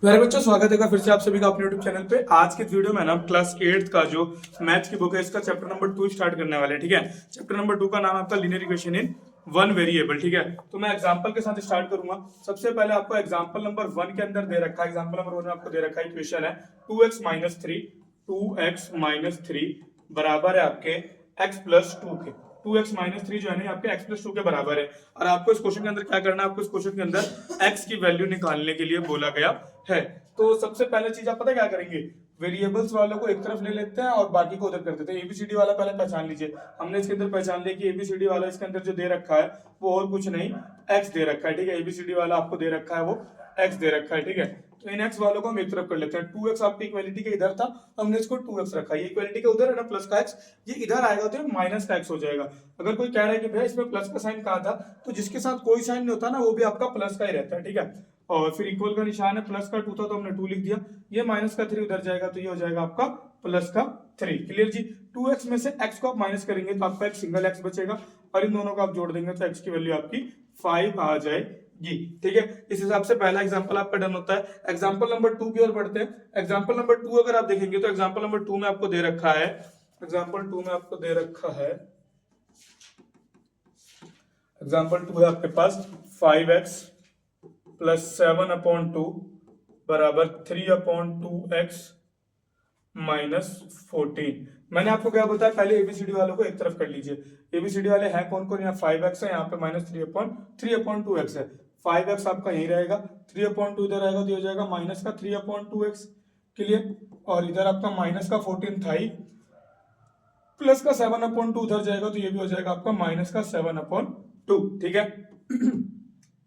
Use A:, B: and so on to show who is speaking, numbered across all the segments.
A: मेरे बच्चों स्वागत है फिर से आप सभी का अपने YouTube चैनल पे। आज के वीडियो में ना क्लास 8 का जो मैथ्स की बुक है इसका चैप्टर नंबर 2 स्टार्ट करने वाले हैं। ठीक है, चैप्टर नंबर 2 का नाम आपका linear equation in one variable. ठीक है, तो मैं एग्जांपल के साथ स्टार्ट करूंगा। सबसे पहले आपको एग्जांपल नंबर 1 के अंदर दे रखा है, एग्जांपल नंबर 1 में आपको दे रखा है इक्वेशन है 2x-3 बराबर है आपके x+2 के। 2x-3 जो है ना आपके x+2 के बराबर है। और आपको इस क्वेश्चन के अंदर क्या करना है, आपको इस क्वेश्चन के अंदर x की वैल्यू निकालने के लिए बोला गया है। तो सबसे पहले चीज आप पता क्या करेंगे, वेरिएबल्स वालों को एक तरफ ले लेते हैं और बाकी को उधर कर देते हैं। एबीसीडी वाला पहले पहचान लीजिए। हमने इसके अंदर पहचान लिया कि एबीसीडी वाला इसके अंदर जो दे रखा है वो और कुछ नहीं एक्स दे रखा है। ठीक है, एबीसीडी वाला आपको दे रखा है वो एक्स दे रखा है। ठीक है, तो इन एक्स वालों को हम एक तरफ कर लेते हैं। 2x आपकी इक्वालिटी के इधर था, हमने इसको 2x रखा। ये इक्वालिटी के उधर है ना प्लस का x, ये इधर आएगा तो माइनस का x हो जाएगा। अगर कोई कह रहा है कि भैया इसमें प्लस का साइन कहा था, तो जिसके साथ कोई साइन नहीं होता ना वो भी आपका प्लस का ही रहता है। ठीक है, और फिर इक्वल का निशान है, प्लस का 2 था तो हमने 2 लिख दिया। ये माइनस का 3 उधर जाएगा तो ये हो जाएगा आपका प्लस का 3। क्लियर जी। 2x में से x को आप माइनस करेंगे तो आपका एक सिंगल x बचेगा और इन दोनों को आप जोड़ देंगे तो x की वैल्यू आपकी 5 आ जाएगी। ठीक है, इस हिसाब से पहला एग्जांपल आपका डन होता है। एग्जांपल नंबर 2 की ओर बढ़ते हैं। एग्जांपल नंबर 2 अगर आप देखेंगे तो एग्जांपल नंबर 2 में आपको दे रखा है, एग्जांपल 2 में आपको दे रखा है, एग्जांपल 2 है आपके पास 5x प्लस 7/2 बराबर 3/2x माइनस 14। मैंने आपको क्या बताया, पहले एबीसीडी वालों को एक तरफ कर लीजिए। एबीसीडी वाले हैं कौन कौन, यहाँ 5x है, यहाँ पे माइनस 3/2x है। 5x आपका यही रहेगा, 3/2 इधर आएगा तो ये हो जाएगा माइनस का 3/2x। क्लियर, और इधर आपका माइनस का 14 था ही, प्लस का 7/2 उधर जाएगा तो ये भी हो जाएगा आपका माइनस का 7/2। ठीक है,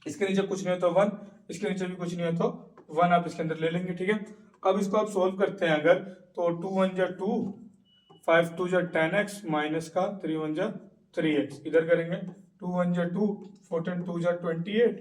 A: इसके नीचे कुछ नहीं है तो 1, इसके नीचे भी कुछ नहीं है तो 1 आप इसके अंदर ले लेंगे। ठीक है, अब इसको आप सोल्व करते हैं अगर, तो 2 1 जा 2, 5 2 जा 10x माइनस का 3 1 जा 3x। इधर करेंगे 2 1 जा 2, 14 2 जा 28,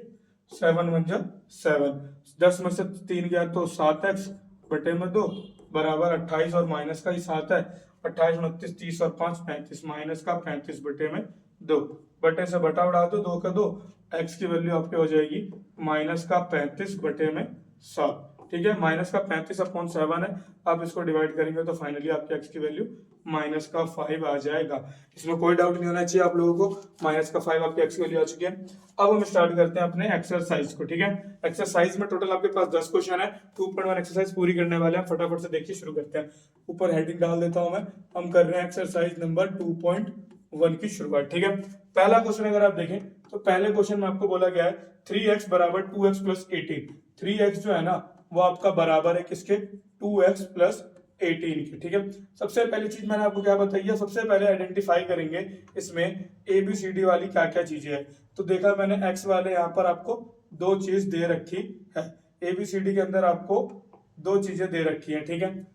A: 7 1 जा 7। 10 में से 3 गया तो 7x बटे में 2 बराबर 28 और माइनस का ही 7 है। 28 29 30 और 5 35, माइनस का 35 बटे में 2, बटे से बटा उड़ा दो, 2 का 2, x की वैल्यू आपकी हो जाएगी माइनस का 35 बटे में 7। ठीक है, माइनस का 35/7 है, आप इसको डिवाइड करेंगे तो फाइनली आपकी x की वैल्यू माइनस का 5 आ जाएगा। इसमें कोई डाउट नहीं होना चाहिए आप लोगों को, माइनस का 5 आपकी x की वैल्यू आ चुकी है। अब हम स्टार्ट करते हैं अपने एक्सरसाइज को। ठीक है, एक्सरसाइज में टोटल आपके पास 10 क्वेश्चन है। 2.1 एक्सरसाइज पूरी करने वाले हैं, फटाफट से देखिए शुरू करते हैं। ऊपर हेडिंग डाल देता हूं मैं, हम कर रहे हैं एक्सरसाइज नंबर 2.1 की शुरुआत। ठीक है, पहला क्वेश्चन अगर आप देखें तो पहले क्वेश्चन में आपको बोला गया है 3x बराबर 2x प्लस 18। 3x जो है ना वो आपका बराबर है किसके, 2x प्लस 18 के। ठीक है, सबसे पहली चीज मैंने आपको क्या बताई है, सबसे पहले आइडेंटिफाई करेंगे इसमें एबीसीडी वाली क्या क्या चीजें हैं। तो देखा मैंने x वाले यहाँ पर आपको दो चीज दे रखी है, एबीसीडी के अंदर आपको दो चीजें दे रखी है। ठीक है,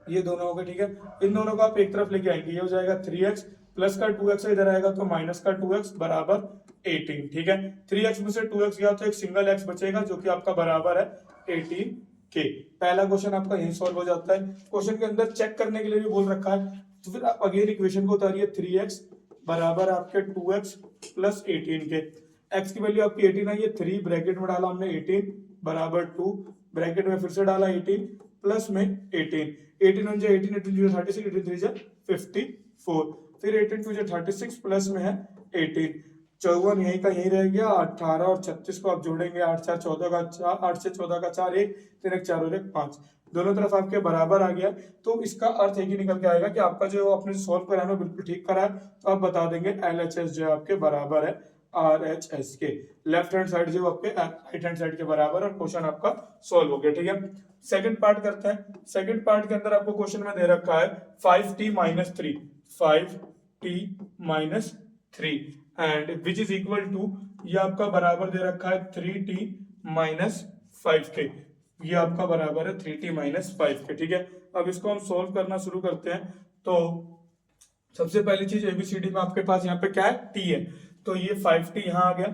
A: ये दोनों हो गए। ठीक है, इन दोनों को आप एक तरफ लेके आएंगे, ये हो जाएगा 3x प्लस का 2x इधर आएगा तो माइनस का 2x बराबर 18। ठीक है, 3x में से 2x गया तो एक सिंगल x बचेगा जो कि आपका बराबर है 18 के। पहला क्वेश्चन आपका यही सॉल्व हो जाता है। क्वेश्चन के अंदर चेक करने के लिए भी बोल रखा है, तो फिर आप अगेन इक्वेशन को उतारिए, 3x बराबर आपके 2x प्लस 18 के। x की वैल्यू आपकी 18 आई है, 3 ब्रैकेट में डाला हमने 18 बराबर 2, ब्रैकेट में फिर से डाला 18 प्लस में 18, 18 1 18, 18 2 36, 18 3 54, फिर 18 2 36 प्लस में है 18, 54 यही का यही रह गया। 18 और 36 को आप जोड़ेंगे, 8 4 14 का 4, 8 से 14 का 4 1, 3 1 4 और 1 5, दोनों तरफ आपके बराबर आ गया। तो इसका अर्थ एक ही निकल के आएगा कि आपका जो आपने सॉल्व करा है बिल्कुल ठीक करा है, तो आप बता देंगे LHS जो आपके बराबर है RHS के। लेफ्ट हैंड साइड जो आपके राइट हैंड साइड के बराबर, और क्वेश्चन आपका सॉल्व हो गया। ठीक है, सेकंड पार्ट करते हैं। सेकंड पार्ट के अंदर आपको क्वेश्चन में दे रखा है 5t minus 3, 5t minus 3 and which is equal to, ये आपका बराबर दे रखा है 3t माइनस 5 के। ये आपका बराबर है 3t माइनस 5 के। ठीक है, अब इसको हम सॉल्व करना शुरू करते हैं। तो सबसे पहली चीज एबीसीडी में आपके पास यहाँ पे क्या है, t है, तो ये 5t यहाँ आ गया,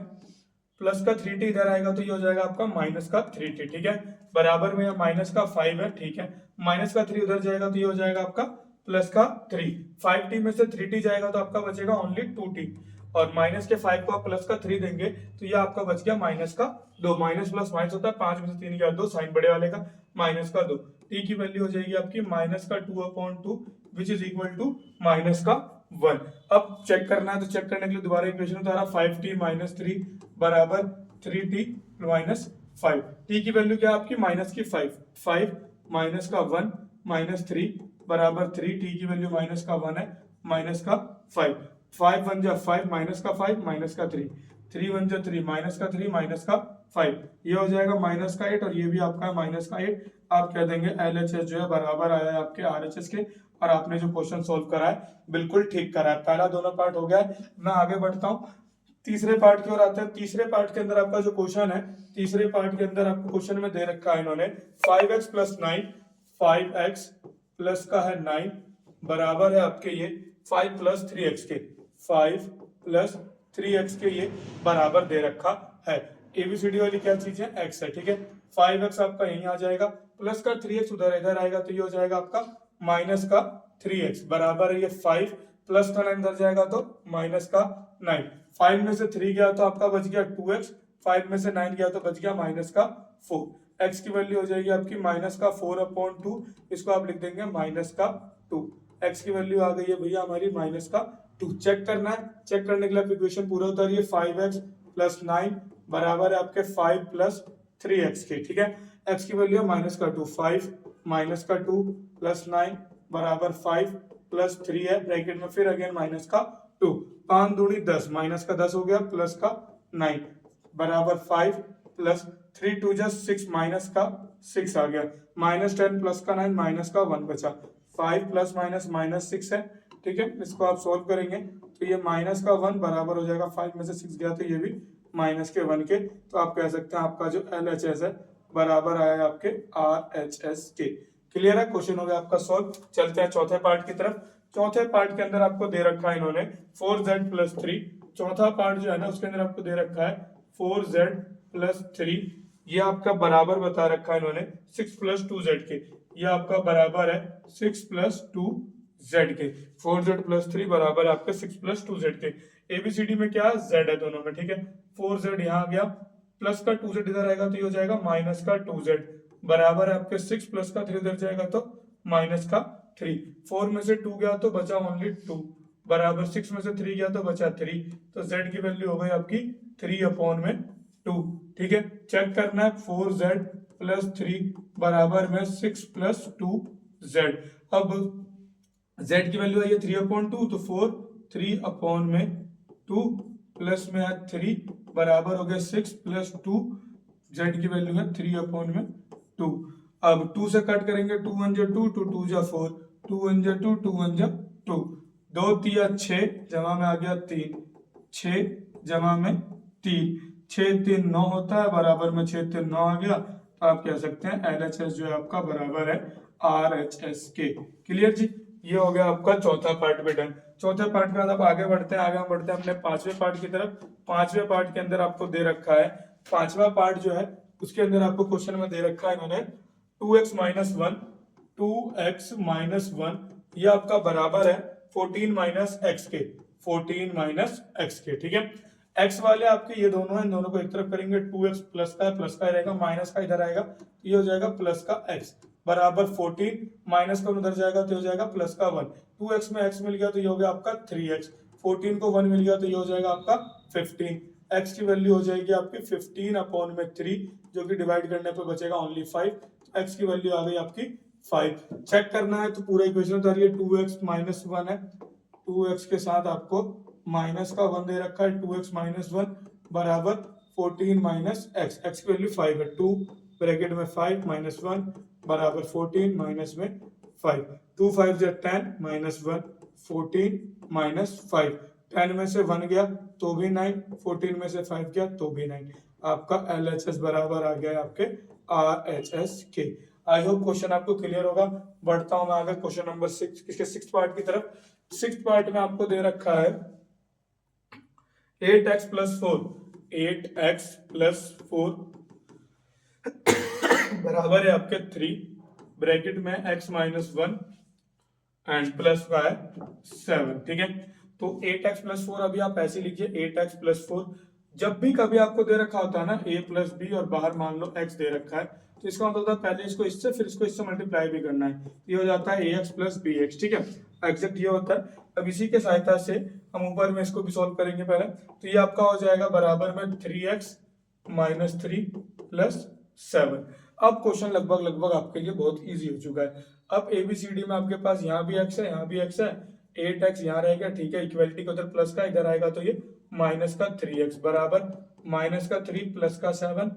A: प्लस का 3t इधर आएगा तो ये हो जाएगा आपका माइनस का 3t। ठीक है, बराबर में माइनस का 5 है। ठीक है, माइनस का 3 उधर जाएगा तो ये हो जाएगा आपका प्लस का 3, 5t में से 3t जाएगा तो आपका बचेगा ओनली 2t। और माइनस के 5 को आप प्लस का 3 देंगे तो ये आपका बच गया माइनस का 2। माइनस प्लस माइनस होता है, 5 में से 3 गया 2, साइन बड़े वाले का माइनस का 2। टी की वैल्यू हो जाएगी आपकी माइनस का 2/2 which is equal to minus का 1। अब चेक करना है तो चेक करने के लिए दोबारा इक्वेशन उतारा, 5t माइनस 3 बराबर 3t माइनस 5। टी की वैल्यू क्या है आपकी माइनस की 5 माइनस का 1 माइनस 3 बराबर 3। टी की वैल्यू माइनस का 1 है माइनस का 5। 5 1 जा 5 माइनस का 5 माइनस का 3, 3 1 जा 3 माइनस का 3 माइनस का 5। ये हो जाएगा माइनस का 8 और ये भी आपका माइनस का 8। आप कह देंगे LHS जो है बराबर आया है आपके RHS के। और आपने जो क्वेश्चन सोल्व करा है बिल्कुल ठीक करा है। पहला दोनों पार्ट हो गया है। मैं आगे बढ़ता हूँ, तीसरे पार्ट की ओर आते हैं। तीसरे पार्ट के अंदर आपका जो क्वेश्चन है, तीसरे पार्ट के अंदर आपको क्वेश्चन में दे रखा है इन्होंने 5x प्लस 9, 5x प्लस का है 9 बराबर है आपके ये 5 प्लस 3x के, 5 प्लस 3x के ये बराबर दे रखा है। एबीसीडी वाली क्या चीज है, x है, ठीक है। 5x आपका यहीं आ जाएगा, प्लस का 3x उधर इधर आएगा तो ये हो जाएगा आपका माइनस का 3x बराबर है ये 5 प्लस का 9 इधर जाएगा तो माइनस का 9। 5 में से 3 गया तो आपका बच गया 2x, 5 में से 9 गया तो बच गया माइनस का 4। x की वैल्यू हो जाएगी आपकी माइनस का 4/2, इसको आप लिख देंगे माइनस का 2। x की वैल्यू आ गई है भैया हमारी माइनस का 2। चेक करना है, चेक करने के लिए इक्वेशन पूरा उतारिए। 5x प्लस 9 बराबर है आपके 5 प्लस 3x के, ठीक है। x की वैल्यू है माइनस का 2, 5 माइनस का 2 प्लस 9 बराबर 5 प्लस 3 है ब्रैकेट में, फिर अगेन माइनस का 2, 5 दूनी 10 माइनस का 10 हो गया प्लस का 9 बराबर 5 प्लस 3 2 जा 6 माइनस का 6 आ गया, माइनस 10 प्लस का 9 माइनस का 1 बचा। 5 प्लस माइनस माइनस 6 है, ठीक है। इसको आप सोल्व करेंगे तो ये माइनस का 1 बराबर हो जाएगा 5 में से 6 गया तो ये भी माइनस के 1 के। तो आप कह सकते हैं आपका जो LHS है बराबर आया है आपके RHS के। क्लियर है, क्वेश्चन हो गया आपका सॉल्व। चलते हैं चौथे पार्ट की तरफ। चौथे पार्ट के अंदर आपको दे रखा है इन्होंने 4z प्लस 3। चौथा पार्ट जो है ना उसके अंदर आपको दे रखा है 4z प्लस 3, ये आपका बराबर बता रखा है इन्होंने 6 प्लस 2z के। ये आपका बराबर है 6 प्लस 2z के। 4z प्लस 3 बराबर है आपके 6 प्लस 2z के। एबीसीडी में क्या z है दोनों में, ठीक है। 4z यहाँ आ गया, प्लस का 2z इधर आएगा तो ये हो जाएगा माइनस का 2z बराबर है आपके 6 प्लस का 3 इधर जाएगा तो माइनस का 3। 4 में से 2 गया तो बचा ओनली 2 बराबर 6 में से 3 गया तो बचा 3। तो z की वैल्यू हो गई आपकी 3/2, ठीक है। चेक करना है 4z प्लस 3 बराबर में 6 प्लस 2z। अब z की वैल्यू आई है 3/2 तो 4 3/2 प्लस में है 3 बराबर हो गया 6 प्लस 2, z की वैल्यू है 3/2। अब 2 से कट करेंगे, 2 1 जा 2, 2 2 जा 4, 2 1 जा 2, 2 1 जा 2, 2 3 6 जमा में आ गया 3, 6 जमा में 3, 6 3 9 होता है बराबर में 6 3 9 आ गया। तो आप कह सकते हैं LHS जो है आपका बराबर है RHS के। क्लियर जी, ये हो गया आपका चौथा पार्ट पे डन। चौथे पार्ट के बाद आप आगे बढ़ते हैं, अपने पांचवें पार्ट की तरफ। पांचवें पार्ट के अंदर आपको दे रखा है, पांचवा पार्ट जो है उसके अंदर आपको क्वेश्चन में दे रखा है इन्होंने 2x माइनस 1, 2x माइनस 1 ये आपका बराबर है 14 माइनस एक्स के, 14 माइनस एक्स के, ठीक है। x वाले आपके ये दोनों हैं, इन दोनों को एक तरफ करेंगे, 2x प्लस का है, प्लस का रहेगा, माइनस का इधर आएगा तो ये हो जाएगा प्लस का x बराबर 14, माइनस का उधर जाएगा तो हो जाएगा प्लस का 1। 2x में x मिल गया तो ये हो गया आपका 3x, 14 को 1 मिल गया तो ये हो जाएगा आपका 15। x की वैल्यू हो जाएगी आपकी 15/3 जो कि डिवाइड करने पे बचेगा ओनली 5। x की वैल्यू आ गई आपकी 5। चेक करना है तो पूरा इक्वेशन उतारिए, 2x माइनस 1 है, 2x के साथ आपको माइनस का 1 दे रखा है, 2x माइनस 1 बराबर 14 माइनस x, x की वैल्यू 5 है, 2 ब्रैकेट में 5 माइनस 1 बराबर 14 माइनस में 5, 2 5 जा 10 माइनस 1 14 माइनस 5, 10 में से 1 गया तो भी 9, 14 में से 5 गया तो भी 9। आपका LHS बराबर आ गया आपके RHS के। आई होप क्वेश्चन आपको क्लियर होगा। बढ़ता हूं मैं आगे क्वेश्चन नंबर 6 इसके 6th पार्ट की तरफ। 6th पार्ट में आपको दे रखा है 8x प्लस 4, 8x प्लस 4 बराबर है आपके 3 ब्रैकेट में x माइनस 1 एंड प्लस का है 7, ठीक है। तो 8x प्लस 4 अभी आप ऐसे लिखिए 8x प्लस 4। जब भी कभी आपको दे रखा होता है ना a प्लस बी और बाहर मान लो x दे रखा है, तो इसका मतलब होता है पहले इसको इससे फिर इसको इससे मल्टीप्लाई भी करना है, ये हो जाता है ax प्लस बी एक्स। ठीक है, एग्जैक्ट ये होता है। अब इसी के सहायता से हम ऊपर में इसको भी सॉल्व करेंगे पहले। तो ये आपका हो जाएगा बराबर में 3x माइनस 3 प्लस 7। अब क्वेश्चन लगभग आपके लिए बहुत इजी हो चुका है। अब ABCD में आपके पास यहाँ भी x है, यहाँ भी x है, 8x यहाँ रहेगा, ठीक है, इक्वलिटी को उधर प्लस का इधर आएगा, तो ये माइनस का 3x बराबर माइनस का 3 प्लस का 7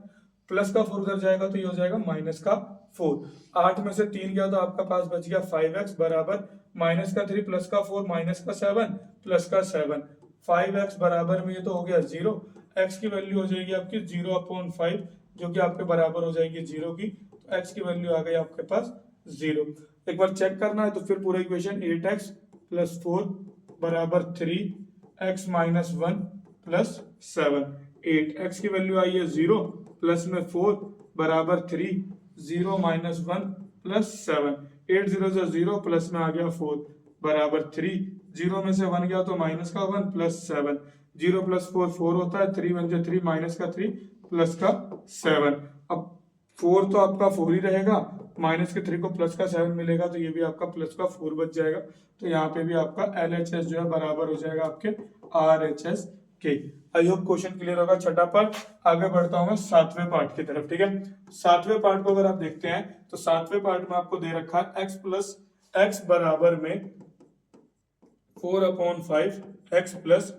A: प्लस का 4 उधर जाएगा, तो ये हो जाएगा माइनस का 4। 8 में से 3 गया तो आपका पास बच गया 5x बराबर माइनस का 3 प्लस का 4 माइनस का 7 प्लस का 7। 5x बराबर में ये तो हो गया 0, x की वैल्यू हो जाएगी आपकी 0/5 जो कि आपके बराबर हो जाएगी 0 की। तो x की वैल्यू आ गई आपके पास 0। एक बार चेक करना है तो फिर पूरा इक्वेशन 8x प्लस 4 बराबर 3x माइनस 1 प्लस 7। 8x की वैल्यू आई है 0 प्लस में 4 बराबर 3, 0 माइनस 1 प्लस 7। 8 0 से 0 प्लस में आ गया 4 बराबर 3, 0 में से 1 गया तो माइनस का 1 प्लस 7। 0 प्लस 4 4 होता है, 3 1 3 माइनस का 3 प्लस का 7। अब 4 तो आपका 4 ही रहेगा, माइनस के 3 को प्लस का 7 मिलेगा, तो ये भी आपका प्लस का 4 बच जाएगा। तो यहाँ पे भी आपका LHS जो है बराबर हो जाएगा आपके RHS के। आई होप क्वेश्चन क्लियर होगा। छठा पार्ट। आगे बढ़ता हूँ मैं 7वें पार्ट की तरफ। ठीक है, 7वें पार्ट को अगर आप देखते हैं तो 7वें पार्ट में आपको दे रखा है x बराबर में 4/5 x प्लस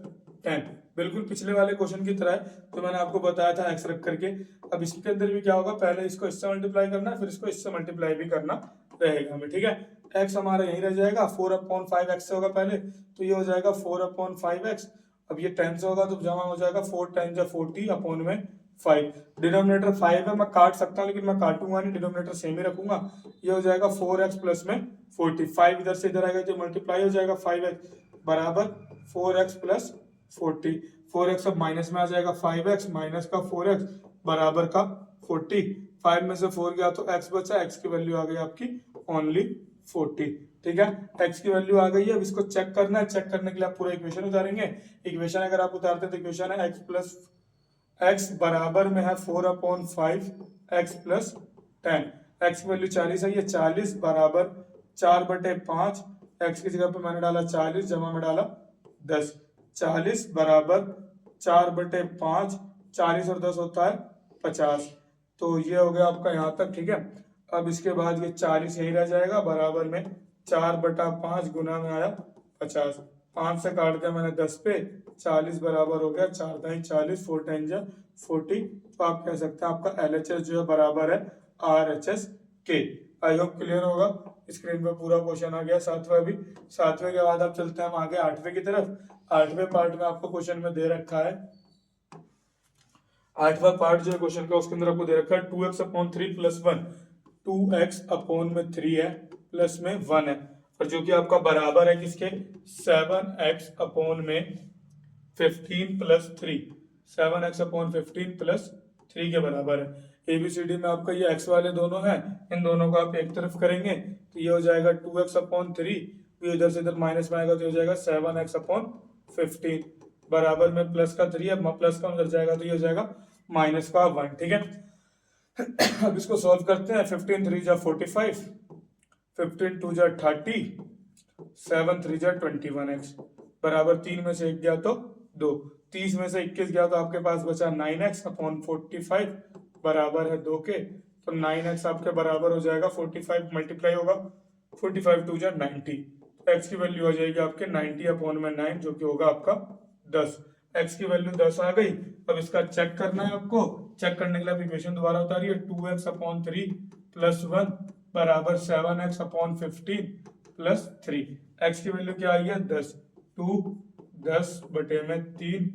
A: 10, बिल्कुल पिछले वाले क्वेश्चन की तरह है, तो मैंने आपको बताया था x रख करके। अब इसके अंदर भी क्या होगा, पहले इसको इससे मल्टीप्लाई करना है, फिर इसको इससे मल्टीप्लाई भी करना रहेगा हमें। ठीक है, x हमारा यही रह जाएगा, 4/5 x से होगा पहले, तो ये हो जाएगा 4/5 x। अब ये 10 से होगा तो जमा हो जाएगा 4 10 40 अपॉन में 5। डिनोमिनेटर 5 है, मैं काट सकता हूँ लेकिन मैं काटूंगा नहीं, डिनोमिनेटर सेम ही रखूंगा। ये हो जाएगा 4x प्लस में 40, 5 इधर से इधर आएगा तो मल्टीप्लाई हो जाएगा 5x बराबर 4x प्लस 40। 4x अब माइनस में आ जाएगा, 5x माइनस का 4x बराबर का 40। 5 में से 4 गया तो x बचा, x की वैल्यू आ गई आपकी ओनली 40। ठीक है, x की वैल्यू आ गई है। अब इसको चेक करना है, चेक करने के लिए आप पूरा इक्वेशन उतारेंगे। इक्वेशन अगर आप उतारते हैं तो इक्वेशन है x बराबर में है 4/5 x प्लस 10। x की वैल्यू 40 है, ये 40 बराबर 4/5, x की जगह पे मैंने डाला 40, जमा में डाला 10। 40 बराबर 4/5, 40 और 10 होता है 50। तो ये हो गया आपका यहाँ तक। ठीक है, अब इसके बाद ये 40 यही रह जाएगा, बराबर में 4/5 गुना में आया 50। 5 से काट दिया मैंने 10 पे, 40 बराबर हो गया 4 दाई 40, 4 टाइम 40। तो आप कह सकते हैं आपका LHS जो है बराबर है RHS के। आई होप क्लियर होगा। स्क्रीन पे पूरा क्वेश्चन आ गया 7वां भी। 7वें के बाद आप चलते हैं हम आगे 8वें की तरफ। 8वें पार्ट में आपको क्वेश्चन में दे रखा है, 8वां पार्ट जो है क्वेश्चन का उसके अंदर आपको दे रखा है 2x/3 प्लस 1। 2x/3 है प्लस में 1 है, और जो कि आपका बराबर है किसके, 7x/15 प्लस 3। 7x/15 प्लस 3 के बराबर है। ABCD में आपका ये x वाले दोनों हैं, इन दोनों को आप एक तरफ करेंगे तो ये हो जाएगा 2x/3, ये इधर से इधर माइनस में आएगा तो ये हो जाएगा 7x/15 बराबर में प्लस का 3 है, प्लस का उधर जाएगा तो ये हो जाएगा माइनस का 1। ठीक है, अब इसको सॉल्व करते हैं। 15 3 जा 45, 15 2 जा 30, 7 3 जा 21x बराबर 3 में से 1 गया तो 2, 30 में से 21 गया तो आपके पास बचा 9x/45 बराबर है 2 के। तो 9x आपके बराबर हो जाएगा 45 मल्टीप्लाई होगा 45 2 जा 90, तो x की वैल्यू हो जाएगी आपके 90/9 जो कि होगा आपका 10। x की वैल्यू 10 आ गई। अब इसका चेक करना है आपको। चेक करने के लिए इक्वेशन दोबारा उतारिए, 2x/3 प्लस 1 बराबर 7x/15 प्लस 3। x की वैल्यू क्या आई है 10, 2 10/3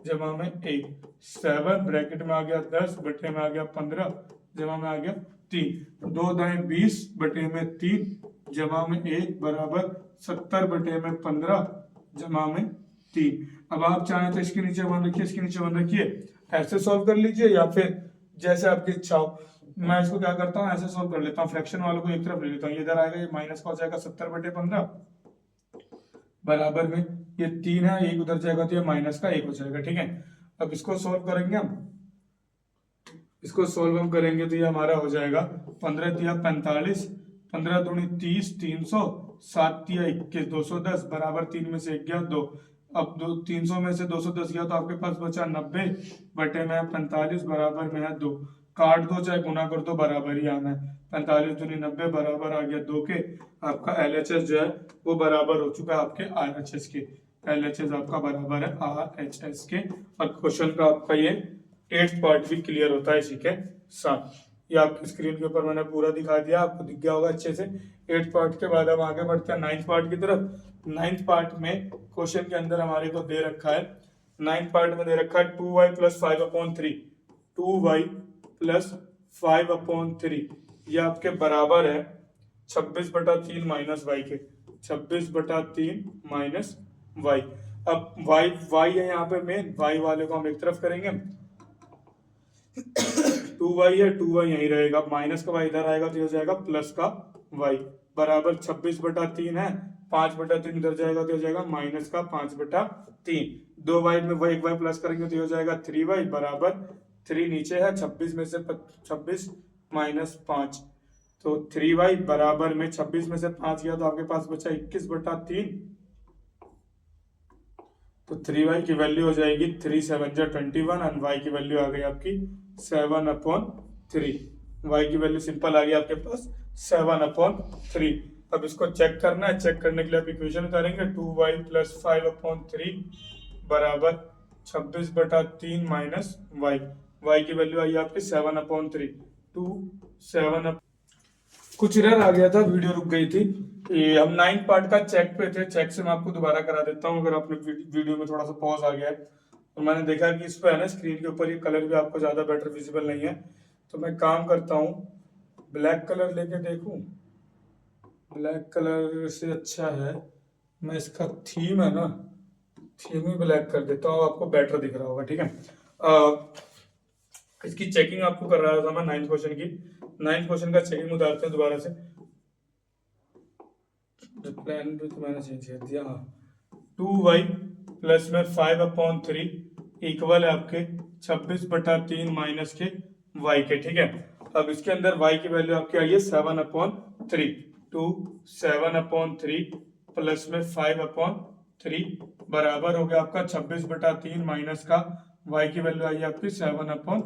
A: जमा में 1, 7 ब्रैकेट में आ गया 10 बटे में आ गया 15 जमा में आ गया 3, 2 दाएं 20/3 जमा में 1 बराबर 70/15 जमा में 3। अब आप चाहें तो इसके नीचे 1 रखिए, इसके नीचे 1 रखिए, ऐसे सॉल्व कर लीजिए या फिर जैसे आपकी इच्छा हो। मैं इसको क्या करता हूँ, ऐसे सॉल्व कर लेता हूँ, फ्रैक्शन वालों को एक तरफ ले लेता हूँ। ये इधर आएगा, ये माइनस का हो जाएगा 70/15 बराबर में ये 3 है, एक उधर जाएगा तो ये माइनस का 1 हो जाएगा। ठीक है, अब इसको सोल्व करेंगे हम, इसको सोल्व हम करेंगे तो ये हमारा हो जाएगा 15 तिया 45, 15 दूनी 30, 300, 7 तिया 21, 210 बराबर 3 में से 1 गया 2। अब 300 में से 210 गया तो आपके पास बचा 90 बटे में 45 बराबर में है 2। काट दो चाहे गुना कर दो, बराबर ही आना है। 45 दूनी 90 बराबर आ गया 2 के। आपका LHS जो है वो बराबर हो चुका है आपके RHS के। LHS आपका बराबर है RHS के। और क्वेश्चन का आपका ये 8th पार्ट भी क्लियर होता है इसी के साथ। ये आपकी स्क्रीन के ऊपर मैंने पूरा दिखा दिया, आपको दिख गया होगा अच्छे से। 8th पार्ट के बाद हम आगे बढ़ते हैं 9th पार्ट की तरफ। 9th पार्ट में क्वेश्चन के अंदर हमारे को दे रखा है, 9th पार्ट में दे रखा है 2y प्लस 5/3, 2y प्लस 5/3 ये आपके बराबर है 26/3 माइनस वाई के, 26/3 माइनस वाई। अब y है यहाँ पे मेन, y वाले को हम एक तरफ करेंगे, 2y है, 2y यहीं रहेगा, माइनस का y इधर आएगा तो हो जाएगा प्लस का y बराबर 26/3 है, 5/3 इधर जाएगा तो हो जाएगा माइनस का 5/3। 2y में वो एक y प्लस करेंगे तो हो जाएगा 3y बराबर 3 नीचे है, 26 में से 26 माइनस 5 तो 3y बराबर में 26 में से 5 गया तो आपके पास बचा 21/3। तो 3y की वैल्यू हो जाएगी 3 7 जा 21 और y की वैल्यू आ गई आपकी 7/3। y की वैल्यू सिंपल आ गई आपके पास 7/3। अब इसको चेक करना है, चेक करने के लिए आप इक्वेशन उतारेंगे 2y प्लस 5/3 बराबर 26/3 माइनस y। y की वैल्यू आई आपकी 7/3। 2 7 कुछ एरर आ गया था, वीडियो रुक गई थी। ये हम 9th पार्ट का चेक पे थे, चेक से मैं आपको दोबारा करा देता हूँ अगर आपने वीडियो में थोड़ा सा पॉज आ गया है। तो मैंने देखा कि इस पे है ना स्क्रीन के ऊपर ये कलर भी आपको ज्यादा बेटर विजिबल नहीं है, तो मैं काम करता हूँ ब्लैक कलर लेके देखूं। ब्लैक कलर से अच्छा है मैं इसका थीम है ना, थीम ही ब्लैक कर देता हूँ, आपको बेटर दिख रहा होगा। ठीक है, इसकी चेकिंग आपको कर रहा था मैं 9th क्वेश्चन की। 9th क्वेश्चन का चेकिंग उतारते हैं दोबारा से। प्लान भी तो मैंने चेंज कर दिया। 2y प्लस में 5/3 इक्वल है आपके 26/3 माइनस के y के। ठीक है, अब इसके अंदर y की वैल्यू आपकी आई है 7/3। 2 7/3 प्लस में 5/3 बराबर हो गया आपका 26/3 माइनस का y की वैल्यू आई है आपकी 7/3।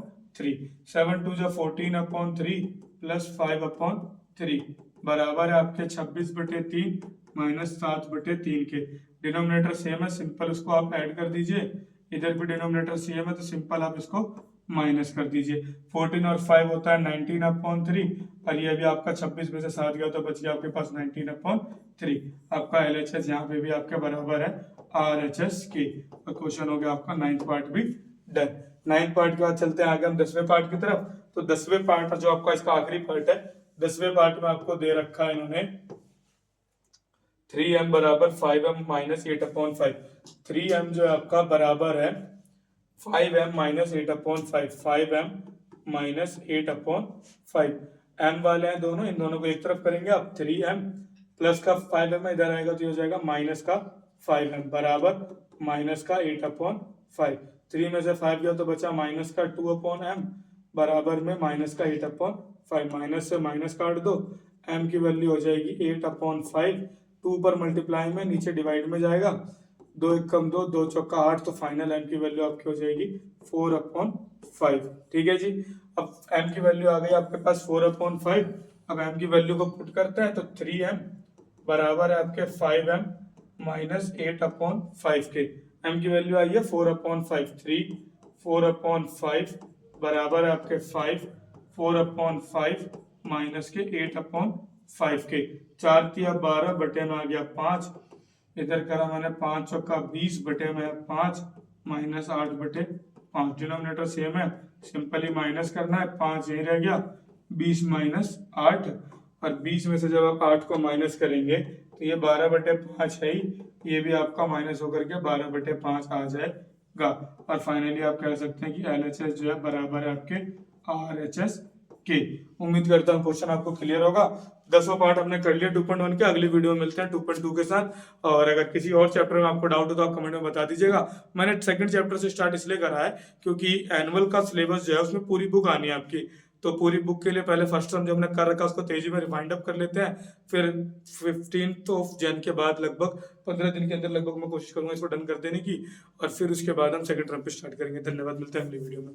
A: 7 2 जा 14/3 प्लस 5/3 बराबर है आपके 26/3 माइनस 7/3 के। डिनोमिनेटर सेम है, सिंपल उसको आप ऐड कर दीजिए। इधर भी डिनोमिनेटर सेम है तो सिंपल आप इसको माइनस कर दीजिए। 14 और 5 होता है 19/3 और ये भी आपका 26 में से 7 गया तो बच गया आपके पास 19/3। आपका LHS यहाँ पे भी आपके बराबर है RHS के। तो क्वेश्चन हो गया आपका 9th पार्ट भी डन। 9th पार्ट के बाद चलते हैं आगे हम 10वें पार्ट की तरफ। तो 10वें पार्ट जो आपका इसका आखिरी पार्ट है, 10वें पार्ट में आपको दे रखा है इन्होंने 3m बराबर 5m माइनस 8/5। 3m जो है आपका बराबर है 5m minus 8/5, 5m minus 8/5। m वाले हैं दोनों, इन दोनों को एक तरफ करेंगे आप। 3m प्लस का 5m इधर आएगा तो हो जाएगा माइनस का 5m बराबर माइनस का 8/5। 3 में से 5 गया तो बचा माइनस का 2/m बराबर में माइनस का 8/5। माइनस से माइनस काट दो, m की वैल्यू हो जाएगी 8/5। 2 पर मल्टीप्लाई में नीचे डिवाइड में जाएगा, 2 1 कम 2, 2 चौका 8, तो फाइनल m की वैल्यू आपकी हो जाएगी 4/5। ठीक है जी, अब m की वैल्यू आ गई आपके पास 4/5। अब m की वैल्यू को पुट करते हैं तो 3m बराबर है आपके 5m माइनस 8/5 के। m की वैल्यू आई है 4/5। 3 4/5 बराबर है आपके 5, 4/5 माइनस के 8/5 के। 4 तिया 12 बटे में आ गया 5, इधर करा मैंने 5 चौका 20 बटे में 5 माइनस 8/5। डिनोमिनेटर सेम है, सिंपली माइनस करना है, 5 यही रह गया, 20 माइनस 8 और 20 में से जब आप 8 को माइनस करेंगे तो ये 12/5 है ही, ये भी आपका माइनस होकर के 12/5 आ जाएगा। और फाइनली आप कह सकते हैं कि LHS जो है बराबर है आपके RHS के। उम्मीद करता हूँ क्वेश्चन आपको क्लियर होगा। 10वां पार्ट हमने कर लिया 2.1 के। अगली वीडियो में मिलते हैं 2.2 के साथ। और अगर किसी और चैप्टर में आपको डाउट हो तो आप कमेंट में बता दीजिएगा। मैंने सेकंड चैप्टर से स्टार्ट इसलिए करा है क्योंकि एनुअल का सिलेबस जो है उसमें पूरी बुक आनी है आपकी। तो पूरी बुक के लिए पहले फर्स्ट टर्म जो हमने कर रखा है उसको तेजी में रिवाइंड अप कर लेते हैं। फिर 15 जन के बाद लगभग 15 दिन के अंदर लगभग मैं कोशिश करूंगा इसको डन कर देने की। और फिर उसके बाद हम सेकंड टर्म पे स्टार्ट करेंगे। धन्यवाद, मिलते हैं अगली वीडियो में।